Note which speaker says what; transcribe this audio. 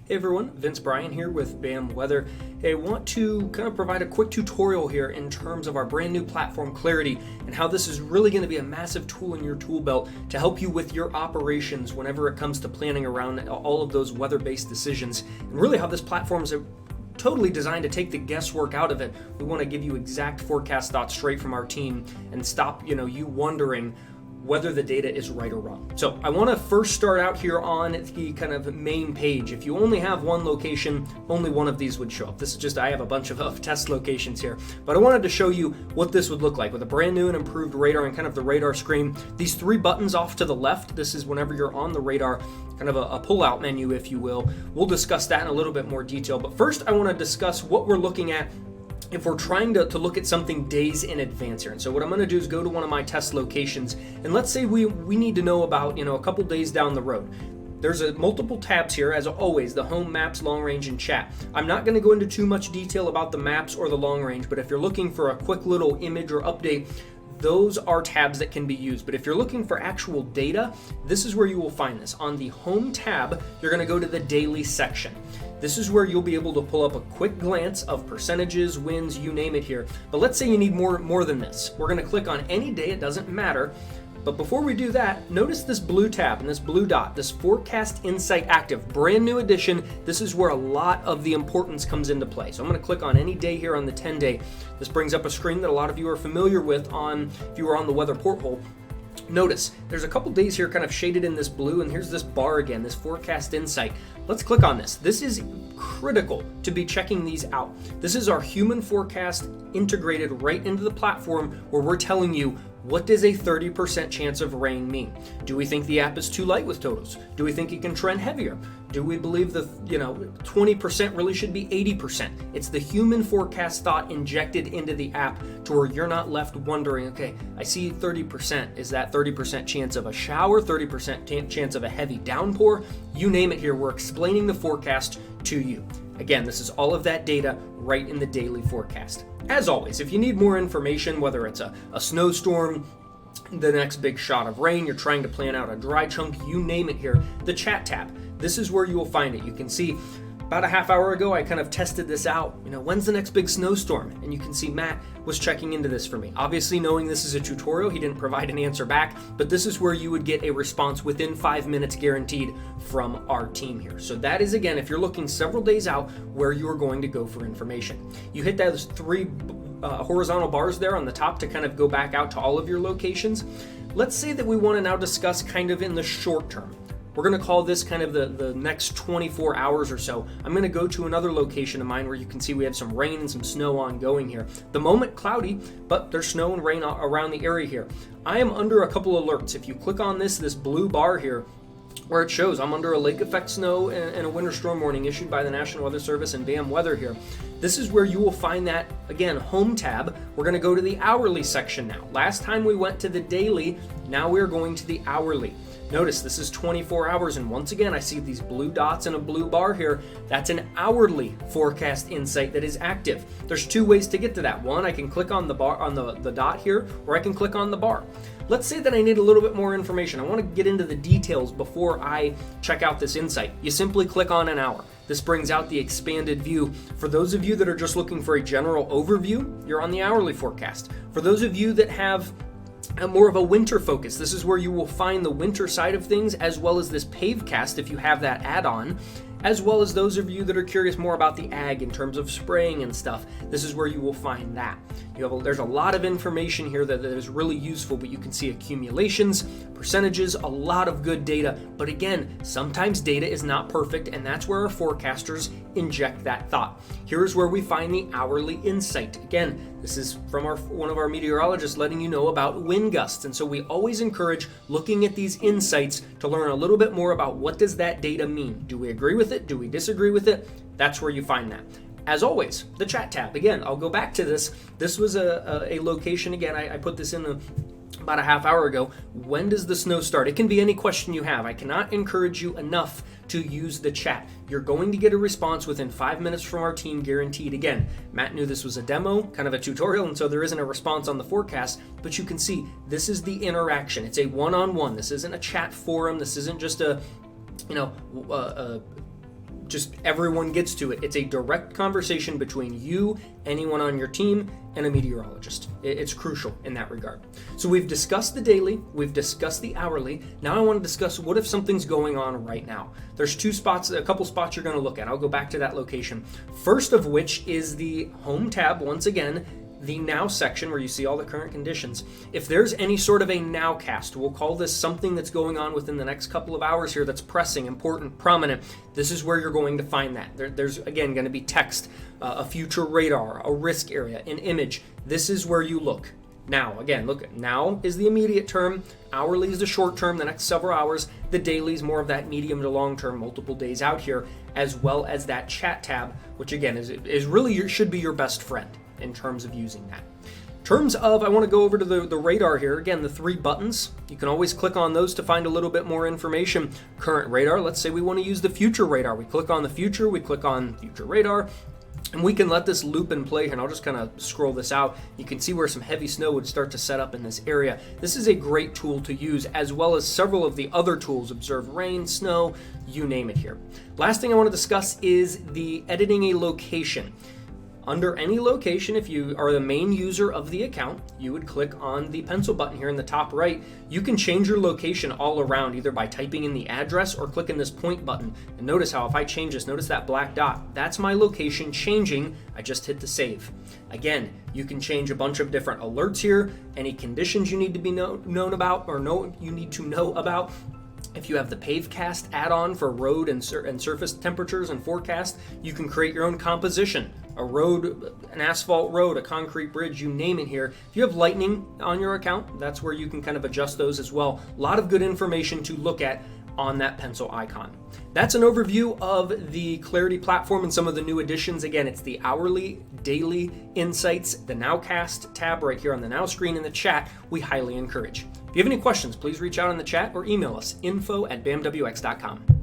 Speaker 1: Hey everyone, Vince Bryan here with BAM Weather. Hey, I want to kind of provide a quick tutorial here in terms of our brand new platform Clarity and how this is really going to be a massive tool in your tool belt to help you with your operations whenever it comes to planning around all of those weather-based decisions, and really how this platform is totally designed to take the guesswork out of it. We want to give you exact forecast thoughts straight from our team and stop you wondering whether the data is right or wrong. So I want to first start out here on the kind of main page. If you only have one location, only one of these would show up. This is just, I have a bunch of test locations here, but I wanted to show you what this would look like with a brand new and improved radar and kind of the radar screen. These three buttons off to the left, this is whenever you're on the radar, kind of a pull-out menu, if you will. We'll discuss that in a little bit more detail, but first I want to discuss what we're looking at if we're trying to look at something days in advance here. And so what I'm going to do is go to one of my test locations, and let's say we need to know about a couple days down the road. There's multiple tabs here, as always, the home, maps, long range, and chat. I'm not going to go into too much detail about the maps or the long range, but if you're looking for a quick little image or update, those are tabs that can be used. But if you're looking for actual data, this is where you will find this. On the home tab, you're going to go to the daily section. This is where you'll be able to pull up a quick glance of percentages, wins, you name it here. But let's say you need more than this. We're going to click on any day, it doesn't matter. But before we do that, notice this blue tab and this blue dot, this Forecast Insight Active, brand new edition. This is where a lot of the importance comes into play. So I'm going to click on any day here on the 10-day. This brings up a screen that a lot of you are familiar with if you were on the weather porthole. Notice there's a couple days here kind of shaded in this blue, and here's this bar again, this Forecast Insight. Let's click on this. This is critical to be checking these out. This is our human forecast integrated right into the platform where we're telling you, what does a 30% chance of rain mean? Do we think the app is too light with totals? Do we think it can trend heavier? Do we believe the 20% really should be 80%? It's the human forecast thought injected into the app to where you're not left wondering, okay, I see 30%. Is that 30% chance of a shower, 30% chance of a heavy downpour? You name it here, we're explaining the forecast to you. Again, this is all of that data right in the daily forecast. As always, if you need more information, whether it's a snowstorm, the next big shot of rain, you're trying to plan out a dry chunk, you name it here, the chat tab, this is where you will find it. You can see about a half hour ago, I kind of tested this out. When's the next big snowstorm? And you can see Matt was checking into this for me. Obviously, knowing this is a tutorial, he didn't provide an answer back, but this is where you would get a response within 5 minutes guaranteed from our team here. So that is, again, if you're looking several days out, where you are going to go for information. You hit those three horizontal bars there on the top to kind of go back out to all of your locations. Let's say that we want to now discuss kind of in the short term. We're going to call this kind of the next 24 hours or so. I'm going to go to another location of mine where you can see we have some rain and some snow ongoing here. The moment cloudy, but there's snow and rain around the area here. I am under a couple alerts. If you click on this blue bar here, where it shows I'm under a lake effect snow and a winter storm warning issued by the National Weather Service and BAM Weather here. This is where you will find that, again, home tab. We're going to go to the hourly section now. Last time we went to the daily, now we're going to the hourly. Notice this is 24 hours, and once again, I see these blue dots and a blue bar here. That's an hourly forecast insight that is active. There's two ways to get to that. One, I can click on the bar, on the dot here, or I can click on the bar. Let's say that I need a little bit more information. I want to get into the details before I check out this insight. You simply click on an hour. This brings out the expanded view. For those of you that are just looking for a general overview, you're on the hourly forecast. For those of you that have more of a winter focus, this is where you will find the winter side of things, as well as this Pavecast if you have that add-on, as well as those of you that are curious more about the ag in terms of spraying and stuff. This is where you will find that. There's a lot of information here that is really useful, but you can see accumulations, percentages, a lot of good data. But again, sometimes data is not perfect, and that's where our forecasters inject that thought. Here's where we find the hourly insight. Again, this is from one of our meteorologists letting you know about wind gusts. And so we always encourage looking at these insights to learn a little bit more about what does that data mean. Do we agree with it? Do we disagree with it? That's where you find that. As always, the chat tab. Again, I'll go back to this. This was a location, again, I put this in about a half hour ago. When does the snow start? It can be any question you have. I cannot encourage you enough to use the chat. You're going to get a response within 5 minutes from our team, guaranteed. Again, Matt knew this was a demo, kind of a tutorial, and so there isn't a response on the forecast, but you can see this is the interaction. It's a one-on-one. This isn't a chat forum. This isn't just a just everyone gets to it. It's a direct conversation between you, anyone on your team, and a meteorologist. It's crucial in that regard. So we've discussed the daily, we've discussed the hourly. Now I want to discuss what if something's going on right now. There's a couple spots you're going to look at. I'll go back to that location. First of which is the home tab, once again, the now section where you see all the current conditions. If there's any sort of a nowcast, we'll call this something that's going on within the next couple of hours here that's pressing, important, prominent, this is where you're going to find that. There's again going to be text, a future radar, a risk area, an image. This is where you look. Now, again, look, now is the immediate term, hourly is the short term, the next several hours, the daily is more of that medium to long term, multiple days out here, as well as that chat tab, which again is really should be your best friend in terms of using that. In terms of, I want to go over to the radar here. Again, the 3 buttons. You can always click on those to find a little bit more information. Current radar, let's say we want to use the future radar. We click on the future, we click on future radar, and we can let this loop and play here. And I'll just kind of scroll this out. You can see where some heavy snow would start to set up in this area. This is a great tool to use, as well as several of the other tools. Observe rain, snow, you name it here. Last thing I want to discuss is the editing a location. Under any location, if you are the main user of the account, you would click on the pencil button here in the top right. You can change your location all around, either by typing in the address or clicking this point button. And notice how if I change this, notice that black dot. That's my location changing. I just hit the save. Again, you can change a bunch of different alerts here, any conditions you need to be known about or you need to know about. If you have the Pavecast add-on for road and surface temperatures and forecast, you can create your own composition. A road, an asphalt road, a concrete bridge, you name it here. If you have lightning on your account, that's where you can kind of adjust those as well. A lot of good information to look at on that pencil icon. That's an overview of the Clarity platform and some of the new additions. Again, it's the hourly, daily insights, the Nowcast tab right here on the Now screen in the chat. We highly encourage. If you have any questions, please reach out in the chat or email us, info@bamwx.com.